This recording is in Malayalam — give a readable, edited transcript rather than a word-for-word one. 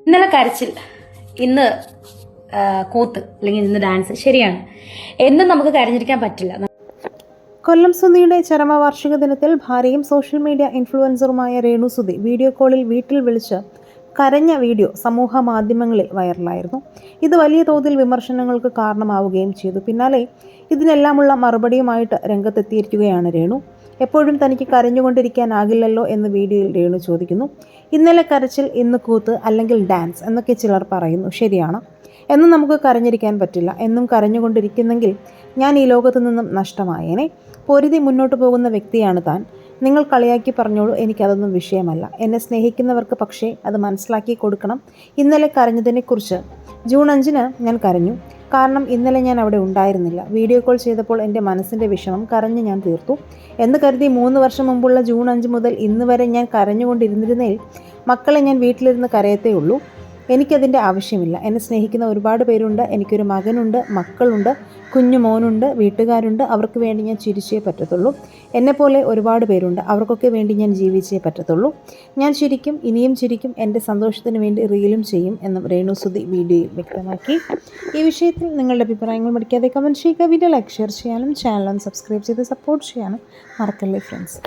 ഇന്നലെ കരച്ചിൽ, ഇന്ന് കൂത്ത് അല്ലെങ്കിൽ ഇന്ന് ഡാൻസ്. ശരിയാണ്, എന്നും നമുക്ക് കരഞ്ഞിരിക്കാൻ പറ്റില്ല. കൊല്ലം സുധിയുടെ ചരമവാർഷിക ദിനത്തിൽ ഭാര്യയും സോഷ്യൽ മീഡിയ ഇൻഫ്ലുവൻസറുമായ രേണു സുധി വീഡിയോ കോളിൽ വീട്ടിൽ വിളിച്ച് കരഞ്ഞ വീഡിയോ സമൂഹ മാധ്യമങ്ങളിൽ വൈറലായിരുന്നു. ഇത് വലിയ തോതിൽ വിമർശനങ്ങൾക്ക് കാരണമാവുകയും ചെയ്തു. പിന്നാലെ ഇതിനെല്ലാമുള്ള മറുപടിയുമായിട്ട് രംഗത്തെത്തിയിരിക്കുകയാണ് രേണു. എപ്പോഴും തനിക്ക് കരഞ്ഞുകൊണ്ടിരിക്കാനാകില്ലല്ലോ എന്ന് വീഡിയോയിൽ രേണു ചോദിക്കുന്നു. ഇന്നലെ കരച്ചിൽ, ഇന്ന് കൂത്ത് അല്ലെങ്കിൽ ഡാൻസ് എന്നൊക്കെ ചിലർ പറയുന്നു. ശരിയാണ്, എന്നും നമുക്ക് കരഞ്ഞിരിക്കാൻ പറ്റില്ല. എന്നും കരഞ്ഞുകൊണ്ടിരിക്കുന്നെങ്കിൽ ഞാൻ ഈ ലോകത്തു നിന്നും നഷ്ടമായേനെ. പൊരുതി മുന്നോട്ട് പോകുന്ന വ്യക്തിയാണ് താൻ. നിങ്ങൾ കളിയാക്കി പറഞ്ഞോളൂ, എനിക്കതൊന്നും വിഷയമല്ല. എന്നെ സ്നേഹിക്കുന്നവർക്ക് പക്ഷേ അത് മനസ്സിലാക്കി കൊടുക്കണം. ഇന്നലെ കരഞ്ഞതിനെക്കുറിച്ച് ജൂൺ 5-ന് ഞാൻ കരഞ്ഞു. കാരണം ഇന്നലെ ഞാൻ അവിടെ ഉണ്ടായിരുന്നില്ല. വീഡിയോ കോൾ ചെയ്തപ്പോൾ എൻ്റെ മനസ്സിൻ്റെ വിഷമം കരഞ്ഞ് ഞാൻ തീർത്തു എന്ന് കരുതി 3 വർഷം മുമ്പുള്ള ജൂൺ 5 മുതൽ ഇന്ന് വരെ ഞാൻ കരഞ്ഞുകൊണ്ടിരുന്നിരുന്നേൽ മക്കളെ ഞാൻ വീട്ടിലിരുന്ന് കരയത്തേ ഉള്ളൂ. എനിക്കതിൻ്റെ ആവശ്യമില്ല. എന്നെ സ്നേഹിക്കുന്ന ഒരുപാട് പേരുണ്ട്. എനിക്കൊരു മകനുണ്ട്, മക്കളുണ്ട്, കുഞ്ഞു മോനുണ്ട്, വീട്ടുകാരുണ്ട്. അവർക്ക് വേണ്ടി ഞാൻ ചിരിച്ചേ പറ്റത്തുള്ളൂ. എന്നെപ്പോലെ ഒരുപാട് പേരുണ്ട്. അവർക്കൊക്കെ വേണ്ടി ഞാൻ ജീവിച്ചേ പറ്റത്തുള്ളൂ. ഞാൻ ചിരിക്കും, ഇനിയും ചിരിക്കും. എൻ്റെ സന്തോഷത്തിന് വേണ്ടി റീലും ചെയ്യും എന്നും രേണു സുധി വീഡിയോയിൽ വ്യക്തമാക്കി. ഈ വിഷയത്തിൽ നിങ്ങളുടെ അഭിപ്രായങ്ങൾ മടിക്കാതെ കമൻറ്റ് ചെയ്യുക. വീഡിയോ ലൈക്ക്, ഷെയർ ചെയ്യാനും ചാനൽ സബ്സ്ക്രൈബ് ചെയ്ത് സപ്പോർട്ട് ചെയ്യാനും മറക്കല്ലേ ഫ്രണ്ട്സ്.